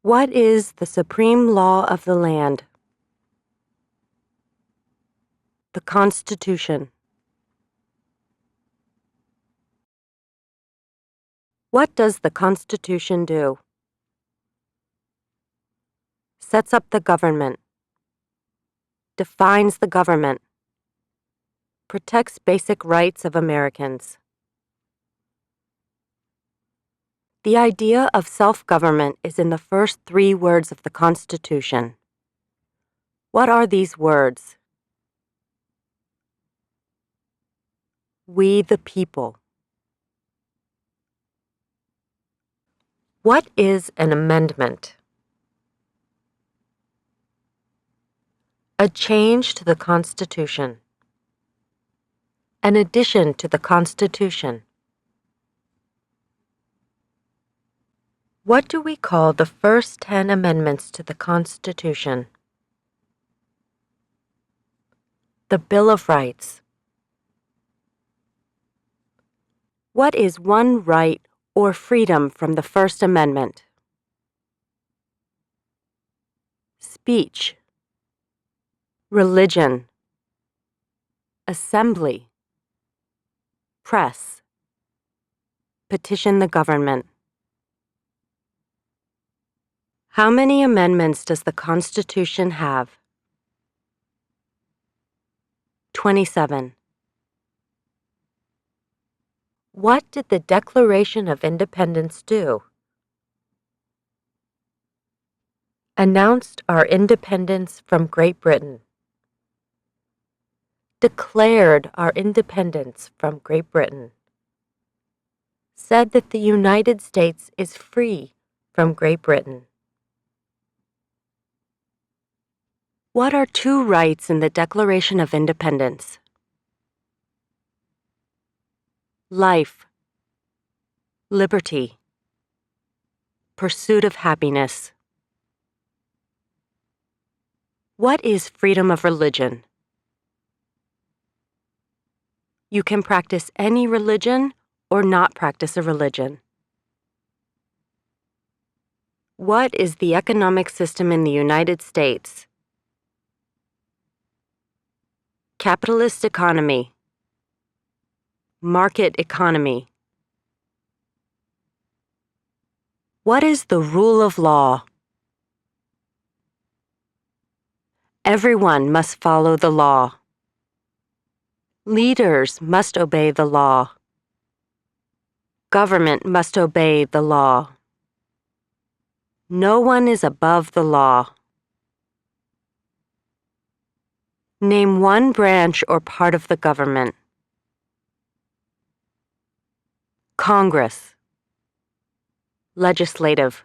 What is the supreme law of the land? The Constitution. What does the Constitution do? Sets up the government. Defines the government. Protects basic rights of Americans. The idea of self-government is in the first 3 words of the Constitution. What are these words? We the people. What is an amendment? A change to the Constitution. An addition to the Constitution. What do we call the first 10 amendments to the Constitution? The Bill of Rights. What is one right or freedom from the First Amendment? Speech. Religion. Assembly. Press. Petition the government. How many amendments does the Constitution have? 27. What did the Declaration of Independence do? Announced our independence from Great Britain. Declared our independence from Great Britain. Said that the United States is free from Great Britain. What are 2 rights in the Declaration of Independence? Life, liberty, pursuit of happiness. What is freedom of religion? You can practice any religion or not practice a religion. What is the economic system in the United States? Capitalist economy. Market economy. What is the rule of law? Everyone must follow the law. Leaders must obey the law. Government must obey the law. No one is above the law. Name one branch or part of the government. Congress. Legislative.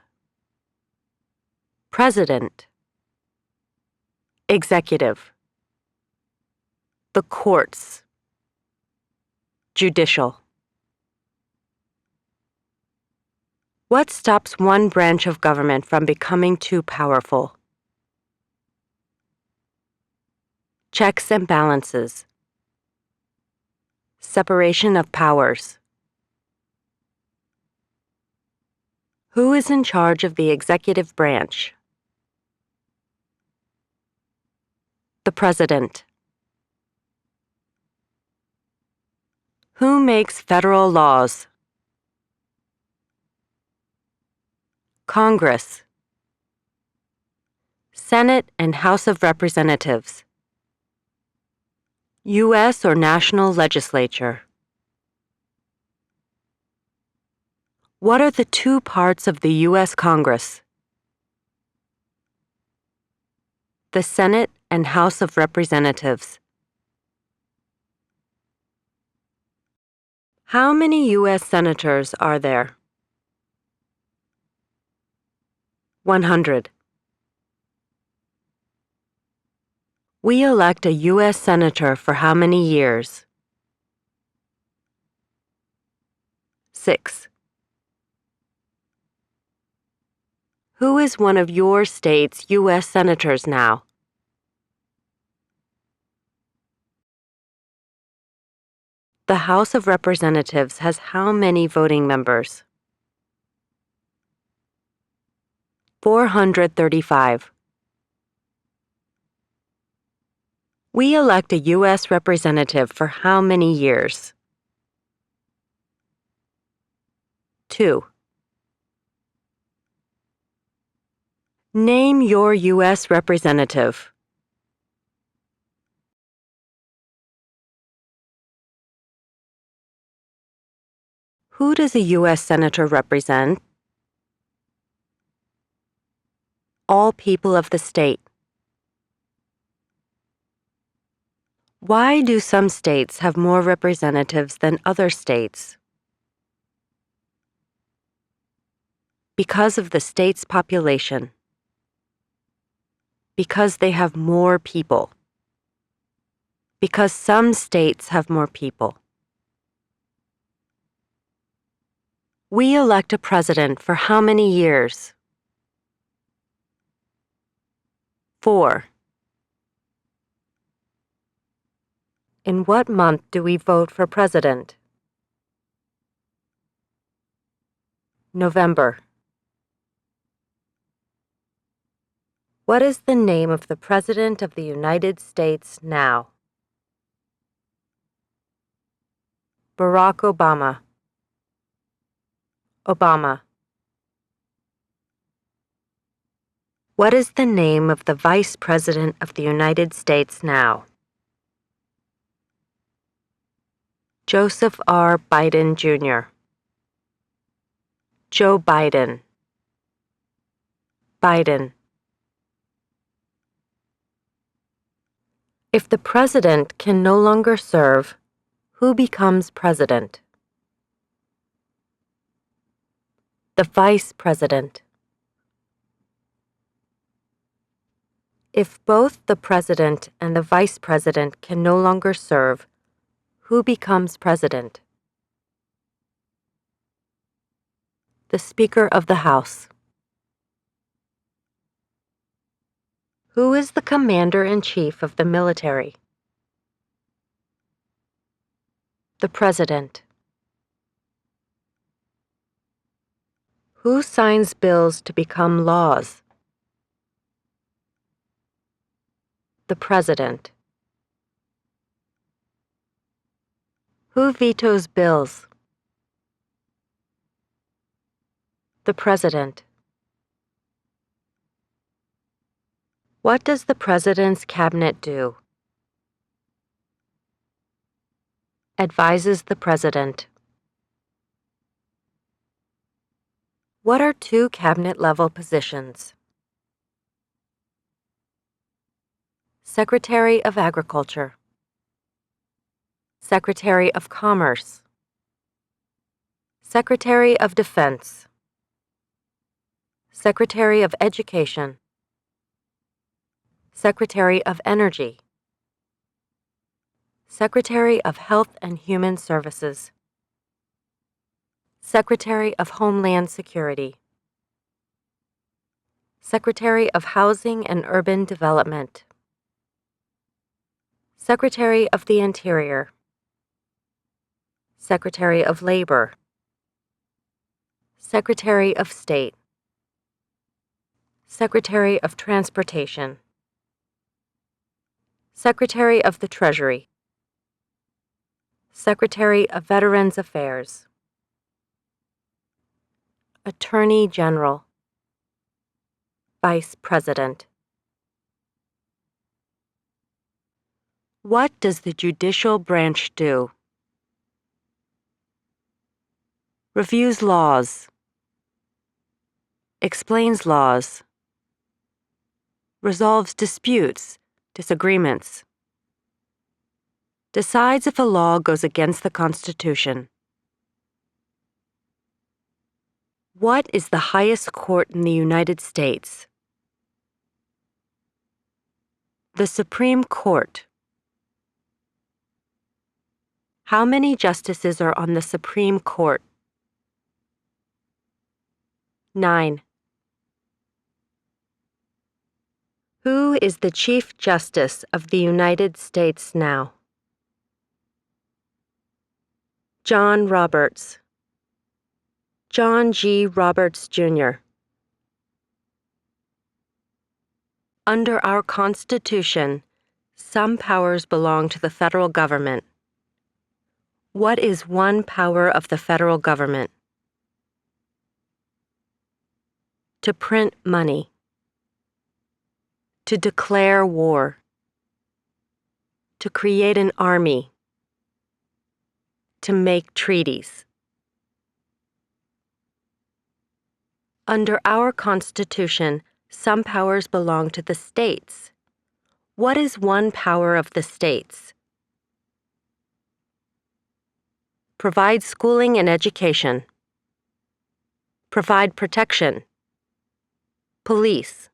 President. Executive. The courts. Judicial. What stops one branch of government from becoming too powerful? Checks and balances. Separation of powers. Who is in charge of the executive branch? The President. Who makes federal laws? Congress. Senate and House of Representatives. U.S. or national legislature. What are the 2 parts of the U.S. Congress? The Senate and House of Representatives. How many U.S. senators are there? 100. We elect a U.S. senator for how many years? 6. Who is one of your state's U.S. senators now? The House of Representatives has how many voting members? 435. We elect a U.S. representative for how many years? 2. Name your U.S. representative. Who does a U.S. Senator represent? All people of the state. Why do some states have more representatives than other states? Because of the state's population. Because they have more people. Because some states have more people. We elect a president for how many years? 4. In what month do we vote for president? November. What is the name of the President of the United States now? Barack Obama. Obama. What is the name of the Vice President of the United States now? Joseph R. Biden, Jr. Joe Biden. Biden. If the president can no longer serve, who becomes president? The vice president. If both the president and the vice president can no longer serve, who becomes president? The Speaker of the House. Who is the commander-in-chief of the military? The President. Who signs bills to become laws? The President. Who vetoes bills? The President. What does the President's cabinet do? Advises the President. What are two cabinet-level positions? Secretary of Agriculture. Secretary of Commerce. Secretary of Defense. Secretary of Education. Secretary of Energy. Secretary of Health and Human Services. Secretary of Homeland Security. Secretary of Housing and Urban Development. Secretary of the Interior. Secretary of Labor. Secretary of State. Secretary of Transportation. Secretary of the Treasury. Secretary of Veterans Affairs. Attorney General. Vice President. What does the judicial branch do? Reviews laws. Explains laws. Resolves disputes, disagreements. Decides if a law goes against the Constitution. What is the highest court in the United States? The Supreme Court. How many justices are on the Supreme Court? 9. Who is the Chief Justice of the United States now? John Roberts. John G. Roberts, Jr. Under our Constitution, some powers belong to the federal government. What is one power of the federal government? To print money. To declare war. To create an army. To make treaties. Under our Constitution, some powers belong to the states. What is one power of the states? Provide schooling and education. Provide protection. Police.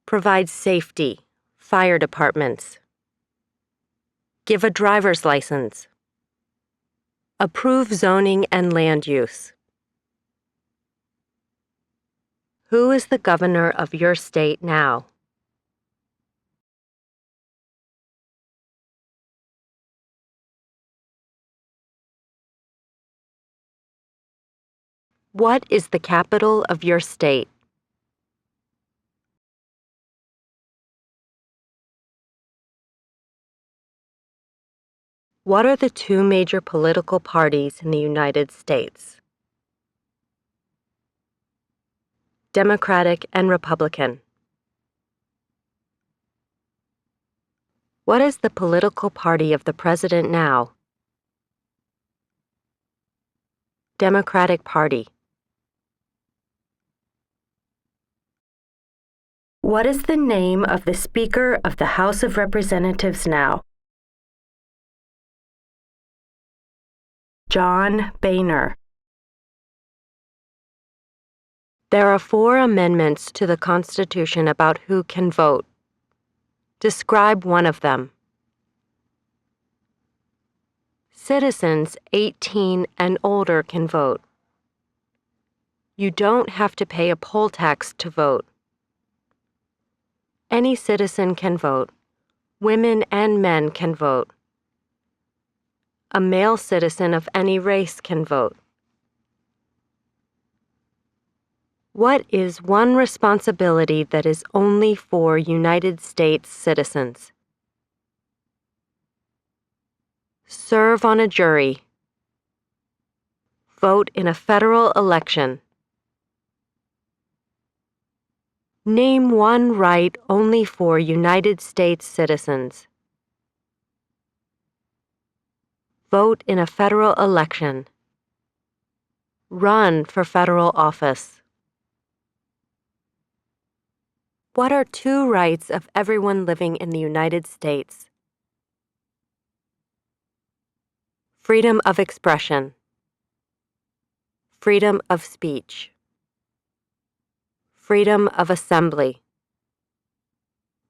Provide safety. Fire departments. Give a driver's license. Approve zoning and land use. Who is the governor of your state now? What is the capital of your state? What are the two major political parties in the United States? Democratic and Republican. What is the political party of the president now? Democratic Party. What is the name of the Speaker of the House of Representatives now? John Boehner. There are 4 amendments to the Constitution about who can vote. Describe one of them. Citizens 18 and older can vote. You don't have to pay a poll tax to vote. Any citizen can vote. Women and men can vote. A male citizen of any race can vote. What is one responsibility that is only for United States citizens? Serve on a jury. Vote in a federal election. Name one right only for United States citizens. Vote in a federal election. Run for federal office. What are 2 rights of everyone living in the United States? Freedom of expression. Freedom of speech. Freedom of assembly.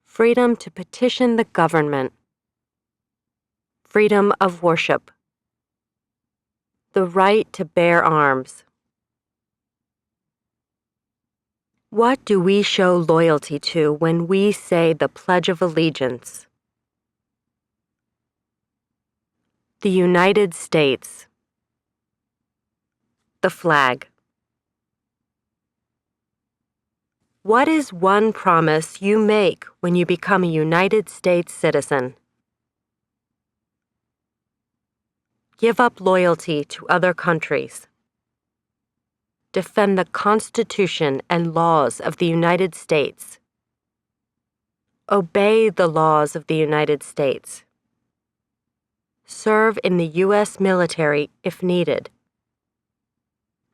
Freedom to petition the government. Freedom of worship. The right to bear arms. What do we show loyalty to when we say the Pledge of Allegiance? The United States. The flag. What is one promise you make when you become a United States citizen? Give up loyalty to other countries. Defend the Constitution and laws of the United States. Obey the laws of the United States. Serve in the U.S. military if needed.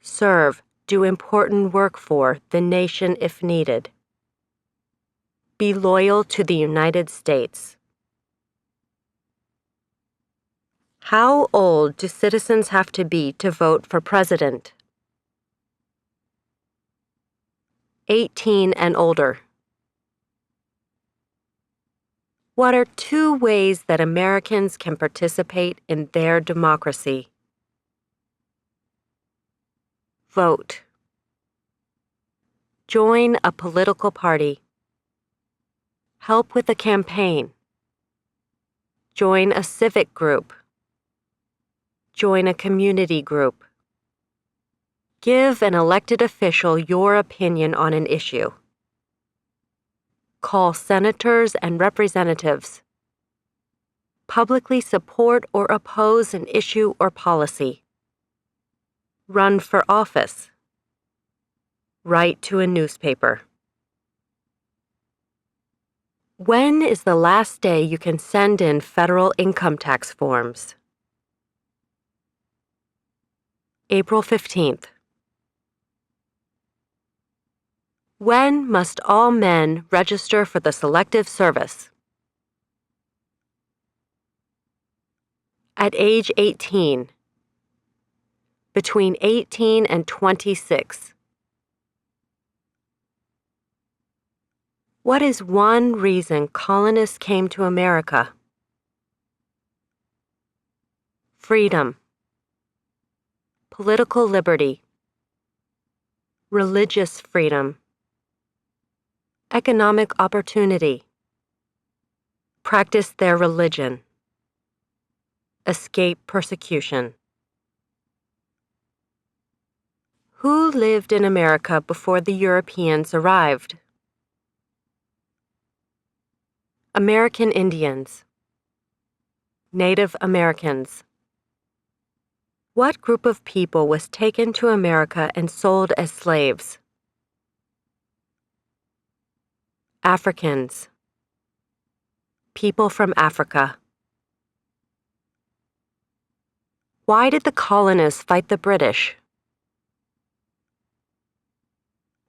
Serve, do important work for the nation if needed. Be loyal to the United States. How old do citizens have to be to vote for president? 18 and older. What are 2 ways that Americans can participate in their democracy? Vote. Join a political party. Help with a campaign. Join a civic group. Join a community group. Give an elected official your opinion on an issue. call senators and representatives, publicly support or oppose an issue or policy, run for office, write to a newspaper. When is the last day you can send in federal income tax forms? April 15th. When must all men register for the Selective Service? At age 18. Between 18 and 26. What is one reason colonists came to America? Freedom, political liberty, religious freedom, economic opportunity, practice their religion, escape persecution. Who lived in America before the Europeans arrived? American Indians, Native Americans. What group of people was taken to America and sold as slaves? Africans, people from Africa. Why did the colonists fight the British?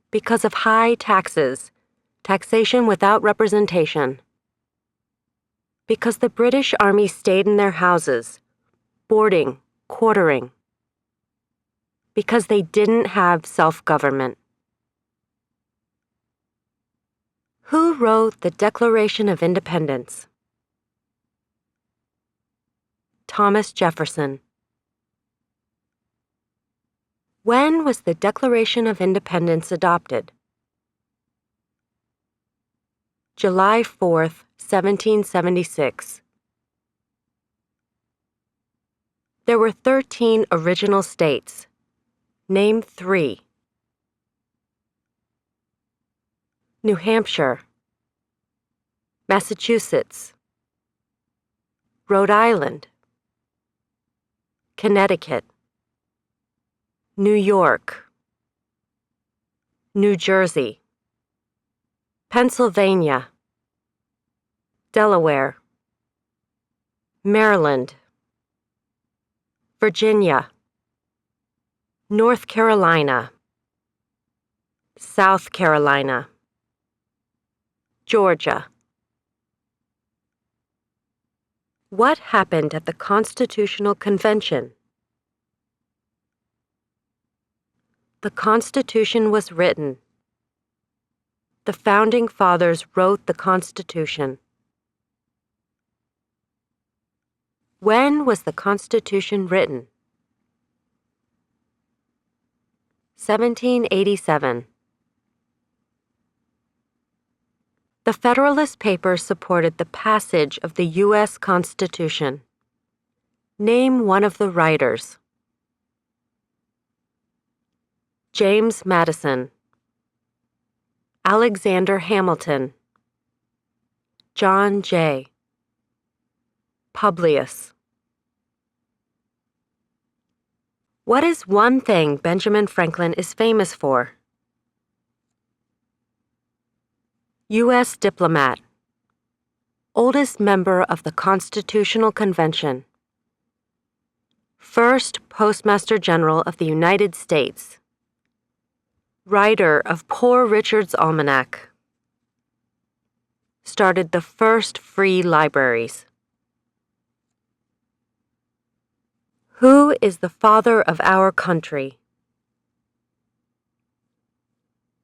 Because of high taxes, taxation without representation. Because the British Army stayed in their houses, boarding, quartering. Because they didn't have self-government. Who wrote the Declaration of Independence? Thomas Jefferson. When was the Declaration of Independence adopted? July 4th, 1776. There were 13 original states. Name 3. New Hampshire, Massachusetts, Rhode Island, Connecticut, New York, New Jersey, Pennsylvania, Delaware, Maryland, Virginia, North Carolina, South Carolina, Georgia. What happened at the Constitutional Convention? The Constitution was written. The Founding Fathers wrote the Constitution. When was the Constitution written? 1787. The Federalist Papers supported the passage of the U.S. Constitution. Name one of the writers. James Madison, Alexander Hamilton, John Jay, Publius. What is one thing Benjamin Franklin is famous for? U.S. diplomat, oldest member of the Constitutional Convention, first Postmaster General of the United States, writer of Poor Richard's Almanac, started the first free libraries. Who is the father of our country?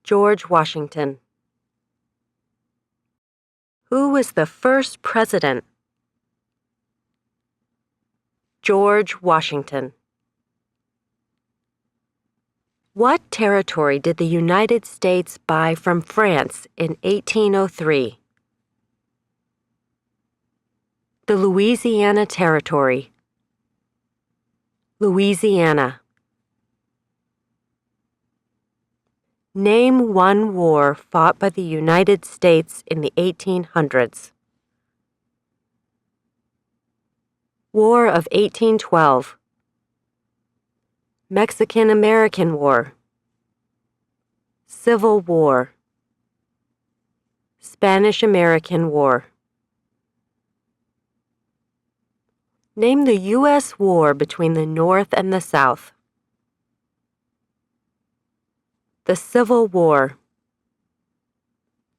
George Washington. Who was the first president? George Washington. What territory did the United States buy from France in 1803? The Louisiana Territory. Louisiana. Name one war fought by the United States in the 1800s. War of 1812. Mexican-American War. Civil War. Spanish-American War. Name the U.S. war between the North and the South. The Civil War.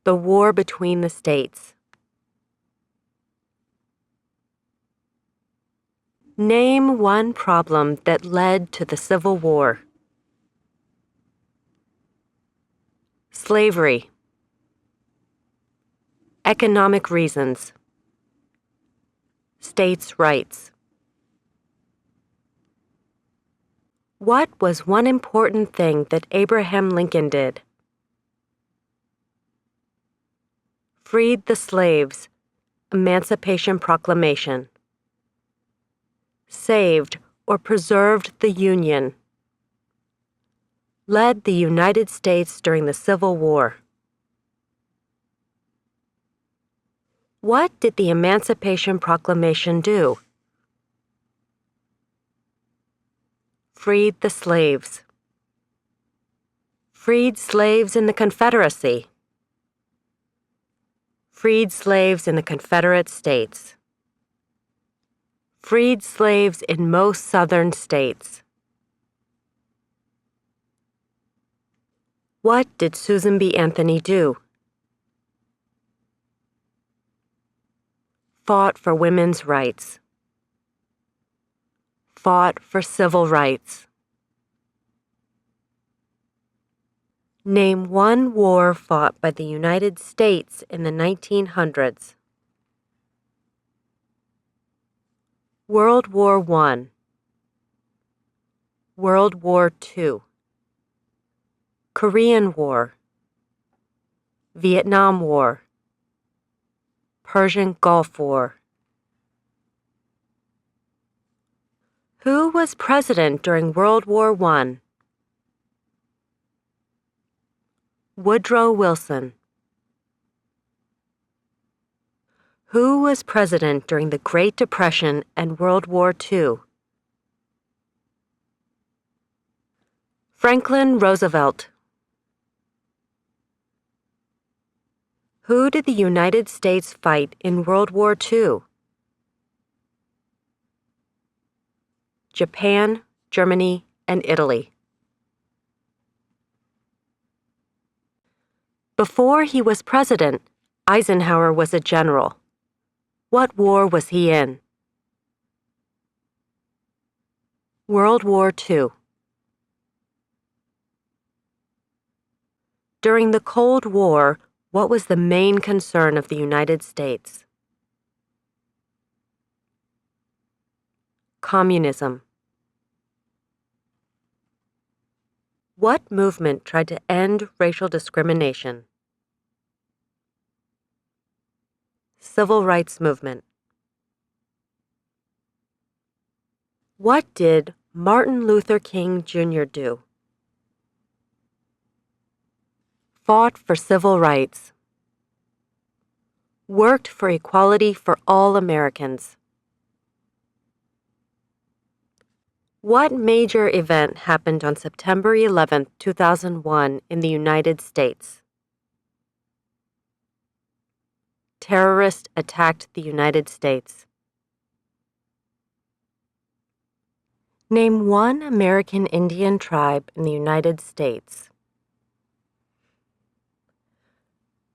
The war between the states. Name one problem that led to the Civil War. Slavery. Economic reasons. States' rights. What was one important thing that Abraham Lincoln did? Freed the slaves. Emancipation Proclamation. Saved or preserved the Union. Led the United States during the Civil War. What did the Emancipation Proclamation do? Freed the slaves. Freed slaves in the Confederacy. Freed slaves in the Confederate States. Freed slaves in most southern states. What did Susan B. Anthony do? Fought for women's rights. Fought for civil rights. Name one war fought by the United States in the 1900s. World War I. World War II. Korean War. Vietnam War. Persian Gulf War. Who was president during World War I? Woodrow Wilson. Who was president during the Great Depression and World War II? Franklin Roosevelt. Who did the United States fight in World War II? Japan, Germany, and Italy. Before he was president, Eisenhower was a general. What war was he in? World War II. During the Cold War, what was the main concern of the United States? Communism. What movement tried to end racial discrimination? Civil Rights Movement. What did Martin Luther King Jr. do? Fought for civil rights. Worked for equality for all Americans. What major event happened on September 11, 2001 in the United States? Terrorists attacked the United States. Name one American Indian tribe in the United States.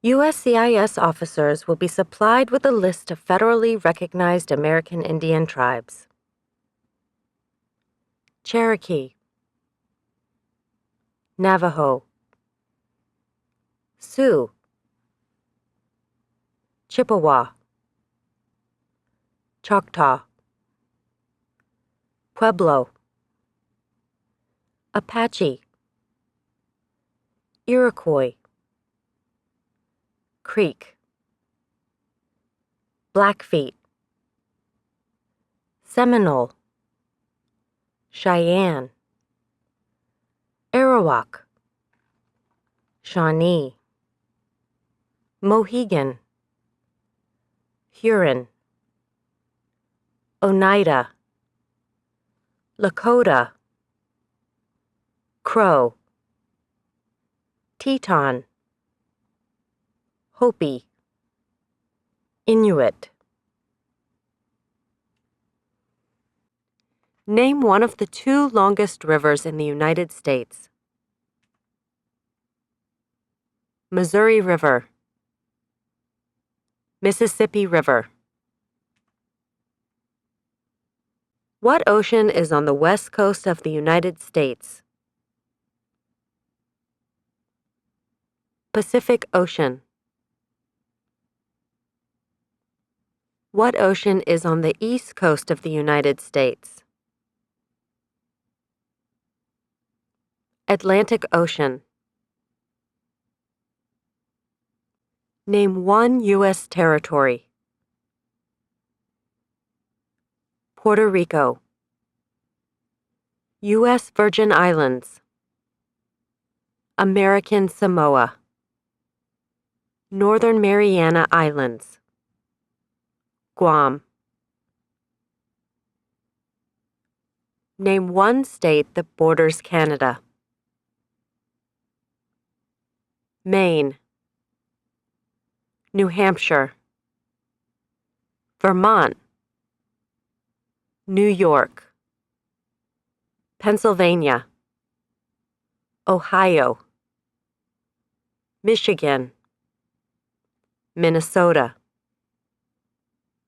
USCIS officers will be supplied with a list of federally recognized American Indian tribes. Cherokee. Navajo. Sioux. Chippewa. Choctaw. Pueblo. Apache. Iroquois. Creek. Blackfeet. Seminole. Cheyenne. Arawak. Shawnee, Mohegan, Huron, Oneida, Lakota, Crow, Teton, Hopi, Inuit. Name one of the two longest rivers in the United States. Missouri River, Mississippi River. What ocean is on the west coast of the United States? Pacific Ocean. What ocean is on the east coast of the United States? Atlantic Ocean. Name one U.S. territory. Puerto Rico, U.S. Virgin Islands, American Samoa, Northern Mariana Islands, Guam. Name one state that borders Canada. Maine, New Hampshire, Vermont, New York, Pennsylvania, Ohio, Michigan, Minnesota,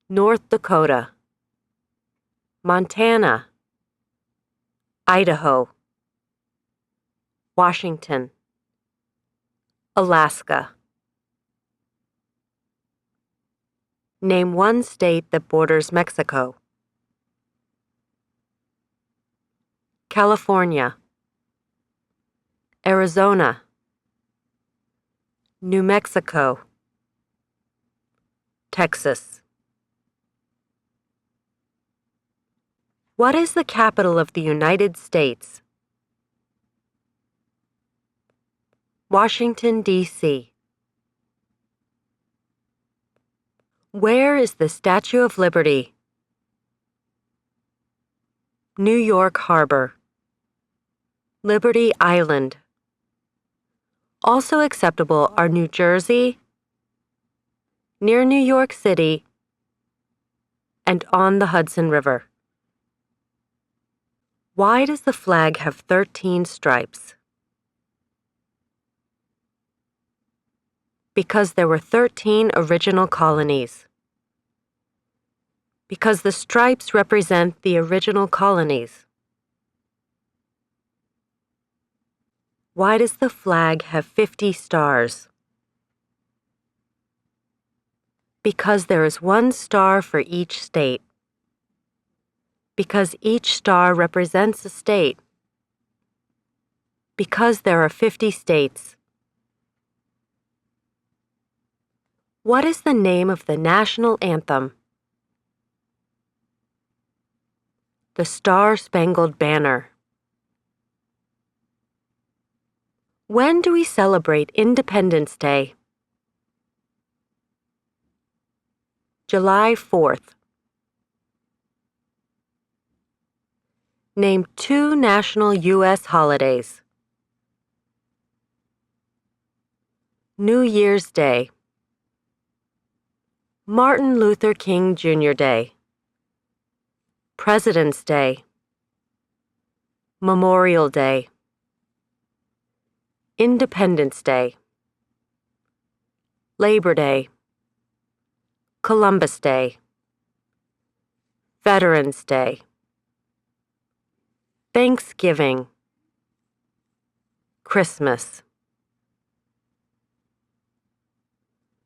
North Dakota, Montana, Idaho, Washington, Alaska. Name one state that borders Mexico. California, Arizona, New Mexico, Texas. What is the capital of the United States? Washington, D.C. Where is the Statue of Liberty? New York Harbor, Liberty Island. Also acceptable are New Jersey, near New York City, and on the Hudson River. Why does the flag have 13 stripes? Because there were 13 original colonies. Because the stripes represent the original colonies. Why does the flag have 50 stars? Because there is one star for each state. Because each star represents a state. Because there are 50 states. What is the name of the national anthem? The Star-Spangled Banner. When do we celebrate Independence Day? July 4th. Name two national U.S. holidays. New Year's Day, Martin Luther King Jr. Day, President's Day, Memorial Day, Independence Day, Labor Day, Columbus Day, Veterans Day, Thanksgiving, Christmas.